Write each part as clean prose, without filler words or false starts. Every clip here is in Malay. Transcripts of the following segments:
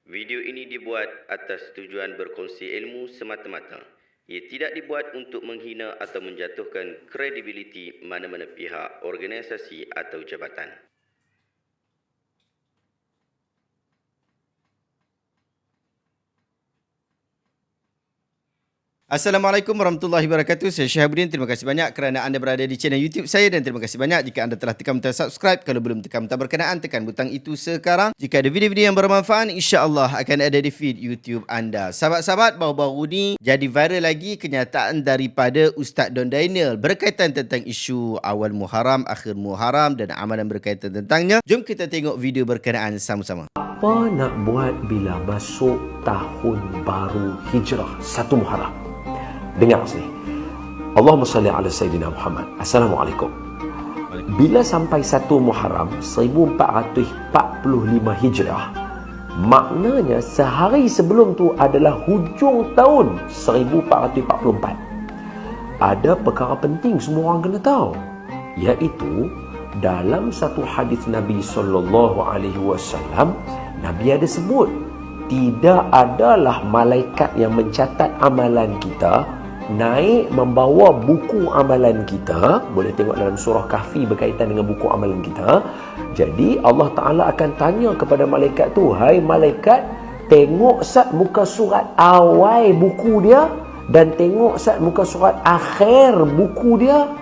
Video ini dibuat atas tujuan berkongsi ilmu semata-mata. Ia tidak dibuat untuk menghina atau menjatuhkan kredibiliti mana-mana pihak, organisasi atau jabatan. Assalamualaikum warahmatullahi wabarakatuh. Saya Syahabuddin. Terima kasih banyak kerana anda berada di channel YouTube saya dan terima kasih banyak jika anda telah tekan butang subscribe. Kalau belum tekan butang berkenaan, tekan butang itu sekarang. Jika ada video-video yang bermanfaat, insya-Allah akan ada di feed YouTube anda. Sahabat-sahabat, baru-baru ni jadi viral lagi kenyataan daripada Ustaz Don Daniel berkaitan tentang isu awal Muharram, akhir Muharram dan amalan berkaitan tentangnya. Jom kita tengok video berkenaan sama-sama. Apa nak buat bila masuk tahun baru Hijrah 1 Muharram? Dengar sini. Allahumma salli ala Sayyidina Muhammad. Assalamualaikum. Bila sampai 1 Muharram 1445 Hijrah, maknanya sehari sebelum tu adalah hujung tahun 1444. Ada perkara penting semua orang kena tahu, iaitu dalam satu hadis Nabi SAW, Nabi ada sebut tidak adalah malaikat yang mencatat amalan kita naik membawa buku amalan kita. Boleh tengok dalam surah Kahfi berkaitan dengan buku amalan kita. Jadi Allah Ta'ala akan tanya kepada malaikat tu, hai malaikat, tengok sat muka surat awal buku dia dan tengok sat muka surat akhir buku dia.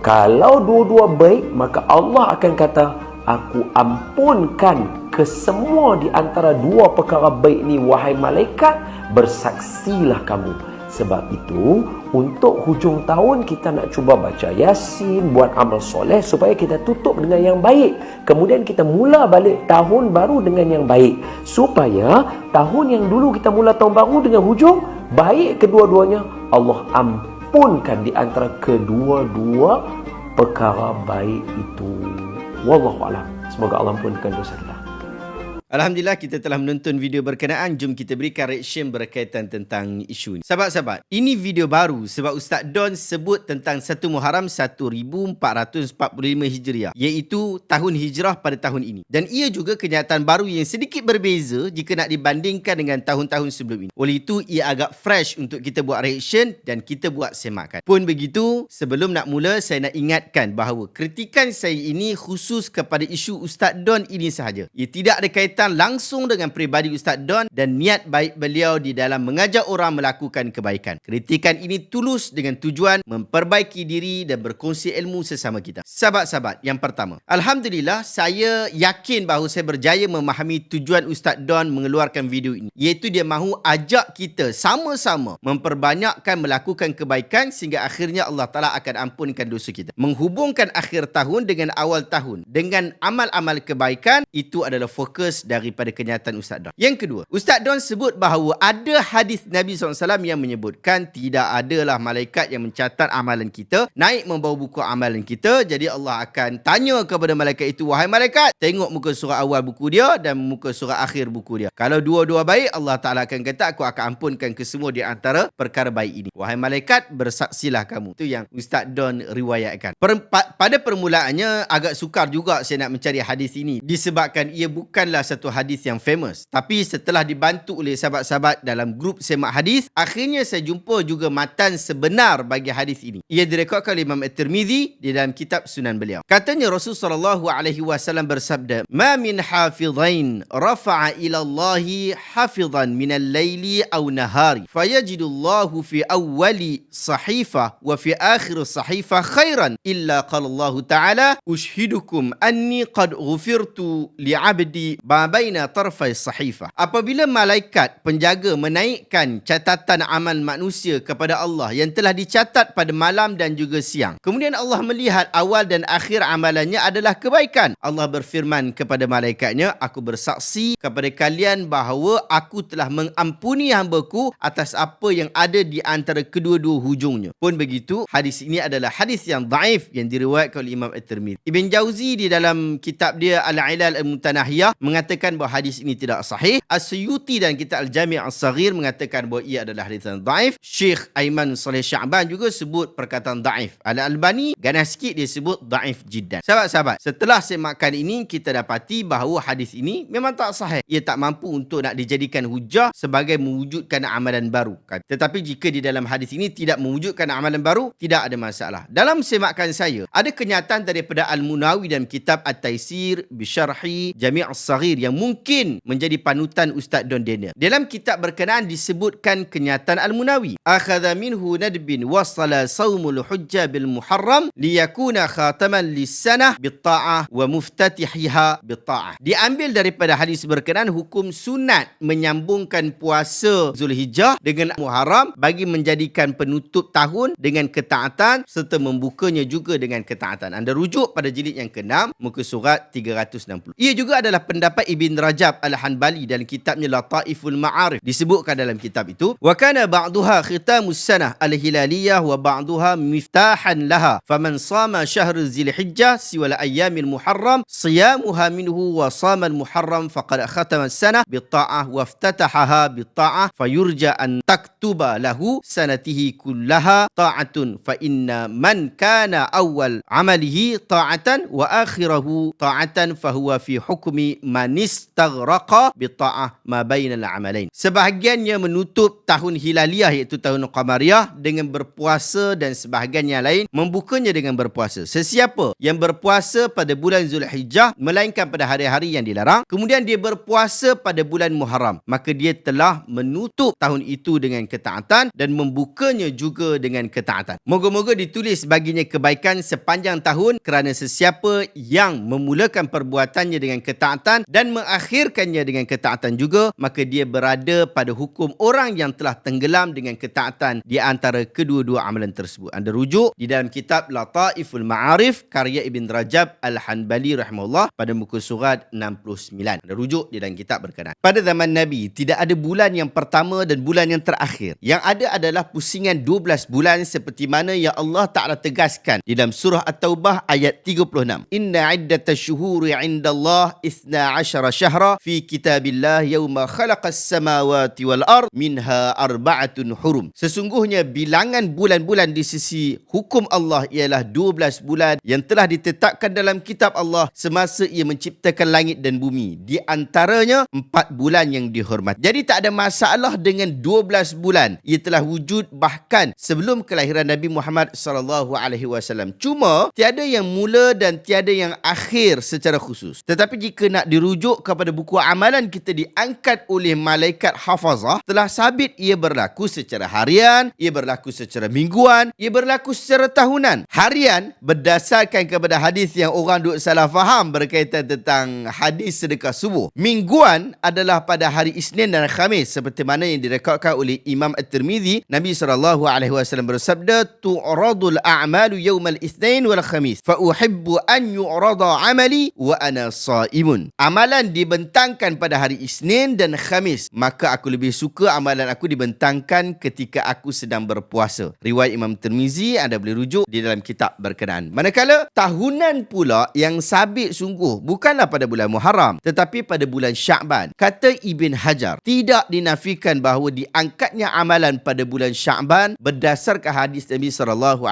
Kalau dua-dua baik, maka Allah akan kata, aku ampunkan kesemua di antara dua perkara baik ni, wahai malaikat, bersaksilah kamu. Sebab itu, untuk hujung tahun kita nak cuba baca Yasin, buat amal soleh supaya kita tutup dengan yang baik. Kemudian kita mula balik tahun baru dengan yang baik. Supaya tahun yang dulu kita mula tahun baru dengan hujung baik kedua-duanya, Allah ampunkan di antara kedua-dua perkara baik itu. Wallahualam. Semoga Allah ampunkan dosa kita. Alhamdulillah kita telah menonton video berkenaan. Jom kita berikan reaction berkaitan tentang isu ini. Sahabat-sahabat, ini video baru sebab Ustaz Don sebut tentang 1 Muharram 1445 Hijriah, iaitu tahun hijrah pada tahun ini. Dan ia juga kenyataan baru yang sedikit berbeza jika nak dibandingkan dengan tahun-tahun sebelum ini. Oleh itu, ia agak fresh untuk kita buat reaction dan kita buat semakan. Pun begitu, sebelum nak mula, saya nak ingatkan bahawa kritikan saya ini khusus kepada isu Ustaz Don ini sahaja. Ia tidak ada kaitan langsung dengan peribadi Ustaz Don dan niat baik beliau di dalam mengajak orang melakukan kebaikan. Kritikan ini tulus dengan tujuan memperbaiki diri dan berkongsi ilmu sesama kita. Sahabat-sahabat, yang pertama, Alhamdulillah saya yakin bahawa saya berjaya memahami tujuan Ustaz Don mengeluarkan video ini, iaitu dia mahu ajak kita sama-sama memperbanyakkan melakukan kebaikan sehingga akhirnya Allah Ta'ala akan ampunkan dosa kita. Menghubungkan akhir tahun dengan awal tahun dengan amal-amal kebaikan, itu adalah fokus daripada kenyataan Ustaz Don. Yang kedua, Ustaz Don sebut bahawa ada hadis Nabi SAW yang menyebutkan tidak adalah malaikat yang mencatat amalan kita, naik membawa buku amalan kita. Jadi Allah akan tanya kepada malaikat itu, wahai malaikat, tengok muka surah awal buku dia dan muka surah akhir buku dia. Kalau dua-dua baik, Allah Ta'ala akan kata, aku akan ampunkan kesemua di antara perkara baik ini. Wahai malaikat, bersaksilah kamu. Itu yang Ustaz Don riwayatkan. Pada permulaannya agak sukar juga saya nak mencari hadis ini disebabkan ia bukanlah satu hadis yang famous. Tapi setelah dibantu oleh sahabat-sahabat dalam grup semak hadis, akhirnya saya jumpa juga matan sebenar bagi hadis ini. Ia direkodkan oleh Imam At-Tirmizi di dalam kitab Sunan beliau. Katanya Rasulullah SAW bersabda, "Ma min hafidhain rafa'a ila Allahi hafidhan min al-laili aw nahari, fayajidullahu fi awwali sahifah wa fi akhir sahifah khairan illa qala Allah Ta'ala ushhidukum anni qad ghufirtu li'abdi baina tarfai sahifah." Apabila malaikat penjaga menaikkan catatan amal manusia kepada Allah yang telah dicatat pada malam dan juga siang, kemudian Allah melihat awal dan akhir amalannya adalah kebaikan, Allah berfirman kepada malaikatnya, aku bersaksi kepada kalian bahawa aku telah mengampuni hamba-Ku atas apa yang ada di antara kedua-dua hujungnya. Pun begitu, hadis ini adalah hadis yang dhaif yang diriwayatkan oleh Imam At-Tirmizi. Ibn Jauzi di dalam kitab dia Al-Ilal Al-Mutanahiyah mengatakan mengatakan bahawa hadis ini tidak sahih. As-Suyuti dan kitab Al-Jami' As-Saghir mengatakan bahawa ia adalah hadis yang dhaif. Syekh Aiman Saleh Sya'ban juga sebut perkataan dhaif. Al-Albani ganas sikit dia sebut dhaif jiddan. Sahabat-sahabat, setelah semakan ini kita dapati bahawa hadis ini memang tak sahih. Ia tak mampu untuk nak dijadikan hujah sebagai mewujudkan amalan baru. Tetapi jika di dalam hadis ini tidak mewujudkan amalan baru, tidak ada masalah. Dalam semakan saya, ada kenyataan daripada Al-Munawi dan kitab At-Taisir Bisyarhi Jami' As-Saghir yang mungkin menjadi panutan Ustaz Don Daniel. Dalam kitab berkenaan disebutkan kenyataan Al-Munawi. Akhadha minhu nadbin wasala sawmul hujjah bil muharram liyakuna khataman lis-sanah bit-ta'ah wa muftatihiha bit-ta'ah. Diambil daripada hadis berkenaan hukum sunat menyambungkan puasa Zulhijjah dengan Muharram bagi menjadikan penutup tahun dengan ketaatan serta membukanya juga dengan ketaatan. Anda rujuk pada jilid yang ke-6 muka surat 360. Ia juga adalah pendapat Ibn Rajab Al-Hanbali dalam kitabnya Lataiful Ma'arif. Disebutkan dalam kitab itu, wa kana ba'duha khitamus sanah al-hilaliyah wa ba'duha miftahan laha faman sama syahr Zulhijjah siwal ayyamil muharram siyamuha minhu wa sama al-muharram faqad khatama as-sanah bi-ta'ah wa iftatahaha bi-ta'ah fayurja an taktuba lahu sanatihi kullaha ta'atun fa inna man kana awal amalihi ta'atan wa akhirahu ta'atan fahuwa fi hukmi man istaghraqa bi ta'ah ma bainal amalain. Sebahagiannya menutup tahun hilaliyah iaitu tahun qamariyah dengan berpuasa dan sebahagian yang lain membukanya dengan berpuasa. Sesiapa yang berpuasa pada bulan Zulhijjah melainkan pada hari-hari yang dilarang, kemudian dia berpuasa pada bulan Muharram, maka dia telah menutup tahun itu dengan ketaatan dan membukanya juga dengan ketaatan. Moga-moga ditulis baginya kebaikan sepanjang tahun kerana sesiapa yang memulakan perbuatannya dengan ketaatan dan mengakhirkannya dengan ketaatan juga, maka dia berada pada hukum orang yang telah tenggelam dengan ketaatan di antara kedua-dua amalan tersebut. Anda rujuk di dalam kitab Lataiful Ma'arif karya Ibn Rajab Al-Hanbali rahimahullah pada muka surat 69. Anda rujuk di dalam kitab berkenaan. Pada zaman Nabi, tidak ada bulan yang pertama dan bulan yang terakhir. Yang ada adalah pusingan 12 bulan seperti mana yang Allah Ta'ala tegaskan di dalam surah At-Taubah ayat 36. Inna iddatash syuhuri 'indallah 12 syahra fi kitabillah yawma khalaqas samawati wal ard minha arba'atun hurum. Sesungguhnya bilangan bulan-bulan di sisi hukum Allah ialah 12 bulan yang telah ditetapkan dalam kitab Allah semasa ia menciptakan langit dan bumi. Di antaranya 4 bulan yang dihormati. Jadi tak ada masalah dengan 12 bulan. Ia telah wujud bahkan sebelum kelahiran Nabi Muhammad SAW. Cuma tiada yang mula dan tiada yang akhir secara khusus. Tetapi jika nak dirujuk kepada buku amalan kita diangkat oleh malaikat hafazah, telah sabit ia berlaku secara harian, ia berlaku secara mingguan, ia berlaku secara tahunan. Harian berdasarkan kepada hadis yang orang duk salah faham berkaitan tentang hadis sedekah subuh. Mingguan adalah pada hari Isnin dan Khamis seperti mana yang direkodkan oleh Imam At-Tirmizi. Nabi SAW bersabda, tu'radul a'malu yawmal Isnin wal Khamis fa uhibbu an yu'rada amali wa ana sa'imun. Amalan dibentangkan pada hari Isnin dan Khamis, maka aku lebih suka amalan aku dibentangkan ketika aku sedang berpuasa. Riwayat Imam Tirmizi, anda boleh rujuk di dalam kitab berkenaan. Manakala tahunan pula yang sabit sungguh bukanlah pada bulan Muharram tetapi pada bulan Sya'ban. Kata Ibn Hajar, tidak dinafikan bahawa diangkatnya amalan pada bulan Sya'ban berdasarkan hadis Nabi SAW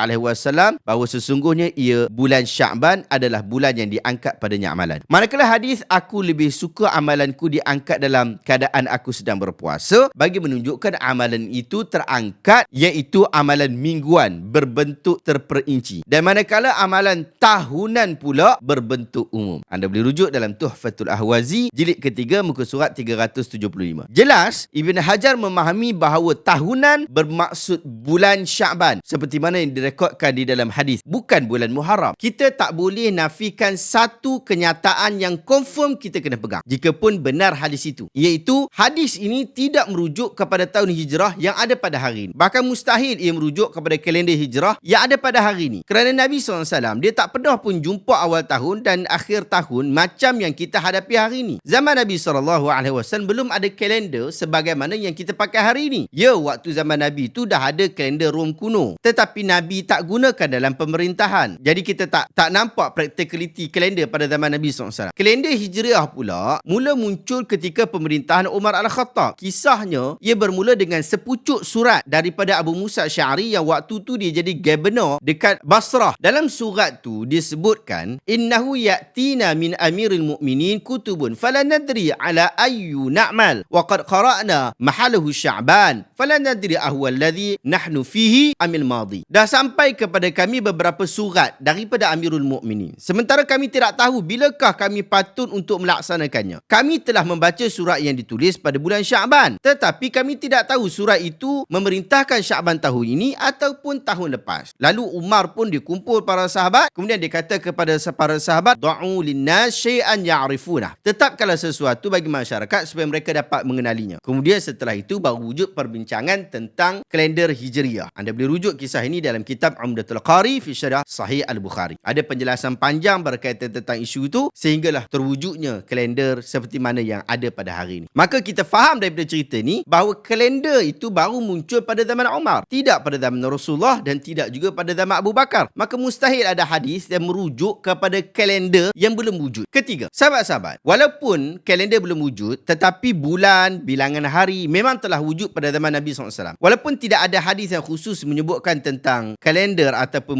bahawa sesungguhnya ia bulan Sya'ban adalah bulan yang diangkat padanya amalan. Manakala hadis aku lebih suka amalanku diangkat dalam keadaan aku sedang berpuasa bagi menunjukkan amalan itu terangkat iaitu amalan mingguan berbentuk terperinci. Dan manakala amalan tahunan pula berbentuk umum. Anda boleh rujuk dalam Tuhfatul Ahwazi jilid ketiga muka surat 375. Jelas Ibn Hajar memahami bahawa tahunan bermaksud bulan Sya'ban seperti mana yang direkodkan di dalam hadis, bukan bulan Muharram. Kita tak boleh nafikan satu kenyataan yang confirm kita kena pegang jikapun benar hadis itu, iaitu hadis ini tidak merujuk kepada tahun hijrah yang ada pada hari ini. Bahkan mustahil ia merujuk kepada kalender hijrah yang ada pada hari ini. Kerana Nabi SAW dia tak pernah pun jumpa awal tahun dan akhir tahun macam yang kita hadapi hari ini. Zaman Nabi SAW belum ada kalender sebagaimana yang kita pakai hari ini. Ya, waktu zaman Nabi itu dah ada kalender Rom kuno, tetapi Nabi tak gunakan dalam pemerintahan. Jadi kita tak nampak practicality kalender pada zaman Nabi SAW. Kalender hijriah pula mula muncul ketika pemerintahan Umar Al-Khattab. Kisahnya, ia bermula dengan sepucuk surat daripada Abu Musa Asy'ari yang waktu tu dia jadi governor dekat Basrah. Dalam surat tu disebutkan, innahu ya'tina min amiril mu'minin kutubun falanadri ala ayyu na'mal wa qad qara'na mahalahu Sya'ban falanadri ahwa alladhi nahnu fihi amil madi. Dah sampai kepada kami beberapa surat daripada Amirul Mukminin. Sementara kami tidak tahu bilakah kami patut untuk melaksanakannya. Kami telah membaca surat yang ditulis pada bulan Sya'ban, tetapi kami tidak tahu surat itu memerintahkan Sya'ban tahun ini ataupun tahun lepas. Lalu Umar pun dikumpul para sahabat, kemudian dia kata kepada para sahabat, da'u linnas syai'an ya'rifuna. Tetapkanlah sesuatu bagi masyarakat supaya mereka dapat mengenalinya. Kemudian setelah itu baru wujud perbincangan tentang kalender Hijriah. Anda boleh rujuk kisah ini dalam kitab Umdatul Qari fi Syarah Sahih Al-Bukhari. Ada penjelasan panjang berkaitan tentang isu itu sehinggalah terwujudnya kalender seperti mana yang ada pada hari ini. Maka kita faham daripada cerita ni bahawa kalender itu baru muncul pada zaman Umar, tidak pada zaman Rasulullah dan tidak juga pada zaman Abu Bakar. Maka mustahil ada hadis yang merujuk kepada kalender yang belum wujud. Ketiga, sahabat-sahabat, walaupun kalender belum wujud, tetapi bulan, bilangan hari memang telah wujud pada zaman Nabi SAW. Walaupun tidak ada hadis yang khusus menyebutkan tentang kalender ataupun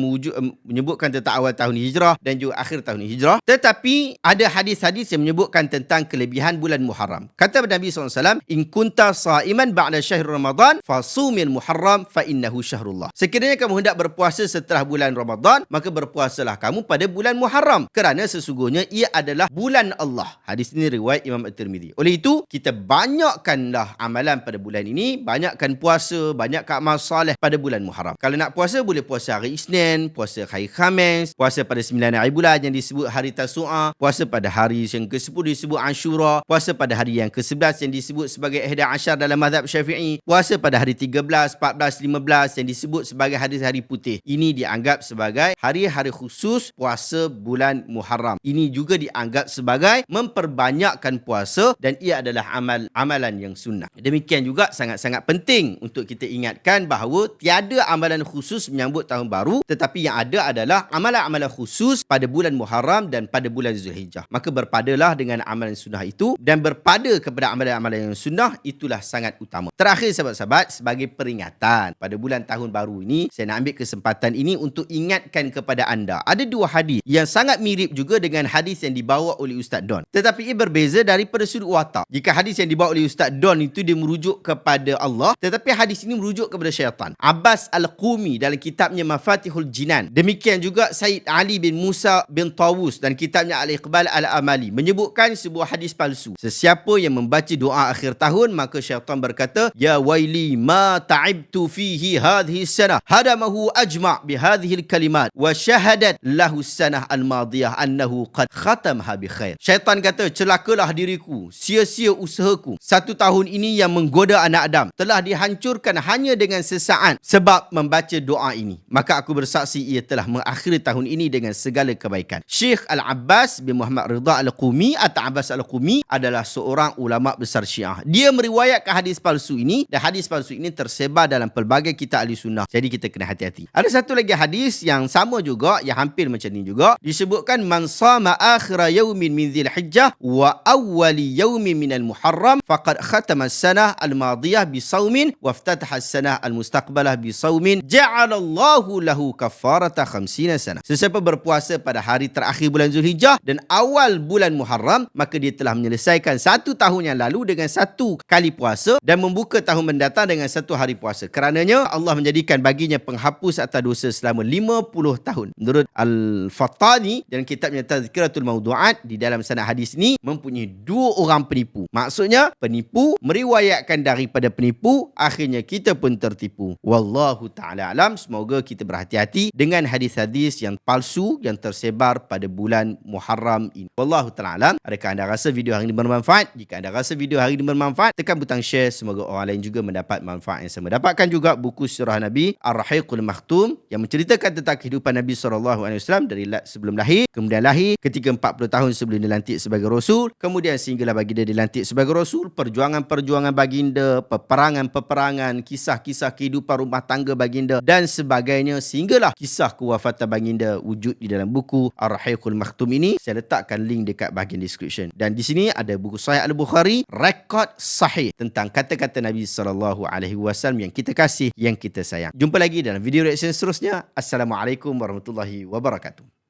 menyebutkan tentang awal tahun Hijrah dan juga akhir tahun Hijrah, tetapi ada hadis-hadis yang menyebutkan tentang kelebihan bulan Muharram. Kata Nabi SAW, in kunta sa'iman ba'da syahr Ramadan fasumil Muharram fa innahu syahrullah. Sekiranya kamu hendak berpuasa setelah bulan Ramadan, maka berpuasalah kamu pada bulan Muharram, kerana sesungguhnya ia adalah bulan Allah. Hadis ini riwayat Imam At-Tirmidzi. Oleh itu, kita banyakkanlah amalan pada bulan ini, banyakkan puasa, banyakkan amal soleh pada bulan Muharram. Kalau nak puasa, boleh puasa hari Isnin, puasa hari Khamis, puasa pada 9 hari bulan yang disebut hari Tasu'ah, puasa pada hari yang ke-10 disebut Ashura, puasa pada hari yang ke-11 yang disebut sebagai Ihda Ashar dalam mazhab Syafi'i, puasa pada hari 13, 14, 15 yang disebut sebagai hari-hari putih. Ini dianggap sebagai hari-hari khusus puasa bulan Muharram. Ini juga dianggap sebagai memperbanyakkan puasa dan ia adalah amalan yang sunnah. Demikian juga sangat-sangat penting untuk kita ingatkan bahawa tiada amalan khusus menyambut tahun baru, tetapi yang ada adalah amalan-amalan khusus pada bulan Muharram dan pada bulan Zulhijjah. Maka berpadalah dengan amalan sunnah itu, dan berpada kepada amalan-amalan yang sunnah itulah sangat utama. Terakhir sahabat-sahabat, sebagai peringatan pada bulan tahun baru ini, saya nak ambil kesempatan ini untuk ingatkan kepada anda, ada dua hadis yang sangat mirip juga dengan hadis yang dibawa oleh Ustaz Don, tetapi ia berbeza daripada sudut watak. Jika hadis yang dibawa oleh Ustaz Don itu dia merujuk kepada Allah, tetapi hadis ini merujuk kepada syaitan. Abbas Al-Qumi dalam kitabnya Mafatihul Jinan, demikian juga Said Ali bin Musa bin Tawus dan kitabnya Al-Iqbal Al-Amali menyebutkan sebuah hadis palsu. Sesiapa yang membaca doa akhir tahun, maka syaitan berkata, ya waili ma ta'ibtu fihi hadhihi sanah hadamahu ajma' bihadhihi al-kalimat wa syahadat lahu sanah al-madiyah annahu qad khatamha bi khair. Syaitan kata, celakalah diriku, sia-sia usahaku. Satu tahun ini yang menggoda anak Adam telah dihancurkan hanya dengan sesaat sebab membaca doa ini. Maka aku bersaksi ia telah mengakhiri tahun ini dengan segala kebaikan. Syekh Al-Abbas bin Muhammad Ridha Al-Qumi atau Abbas Al-Qumi adalah seorang ulama besar Syiah. Dia meriwayatkan hadis palsu ini dan hadis palsu ini tersebar dalam pelbagai kitab ahli sunnah. Jadi kita kena hati-hati. Ada satu lagi hadis yang sama juga, yang hampir macam ni juga. Disebutkan, man sama akhira yaumin min Dzulhijjah wa awwali yaumin minal Muharram faqad khatama as-sanah al-madiyah bi saumin wa iftataha as-sanah al-mustaqbalah bi saumin ja'alallahu lahu kafarata 50 sanah. Sesiapa berpuasa pada hari terakhir bulan Zulhijjah dan awal bulan Muharram, maka dia telah menyelesaikan satu tahun yang lalu dengan satu kali puasa dan membuka tahun mendatang dengan satu hari puasa. Kerananya Allah menjadikan baginya penghapus atas dosa selama 50 tahun. Menurut Al-Fattani dan kitabnya Tazkiratul Mawdu'at, di dalam sanad hadis ini mempunyai dua orang penipu. Maksudnya penipu meriwayatkan daripada penipu, akhirnya kita pun tertipu. Wallahu ta'ala alam. Semoga kita berhati-hati dengan hadis-hadis yang palsu yang tersebar pada bulan Muharram ini. Wallahu ta'ala alam. Adakah anda rasa video hari ini bermanfaat? Jika anda rasa video hari ini bermanfaat, tekan butang share. Semoga orang lain juga mendapat manfaat yang sama. Dapatkan juga buku Sirah Nabi Ar-Rahiqul Makhtum yang menceritakan tentang kehidupan Nabi SAW dari sebelum lahir, kemudian lahir, ketika 40 tahun sebelum dilantik sebagai Rasul, kemudian sehinggalah baginda dilantik sebagai Rasul, perjuangan-perjuangan baginda, peperangan-peperangan, kisah-kisah kehidupan rumah tangga baginda dan sebagainya, sehinggalah kisah kewafatan baginda wujud di dalam buku Ar-Rahiqul Makhtum ini. Saya letakkan link dekat bahagian description. Dan di sini ada buku Sahih Al-Bukhari, rekod sahih tentang kata-kata Nabi SAW yang kita kasih, yang kita sayang. Jumpa lagi dalam video reaction seterusnya. Assalamualaikum warahmatullahi wabarakatuh.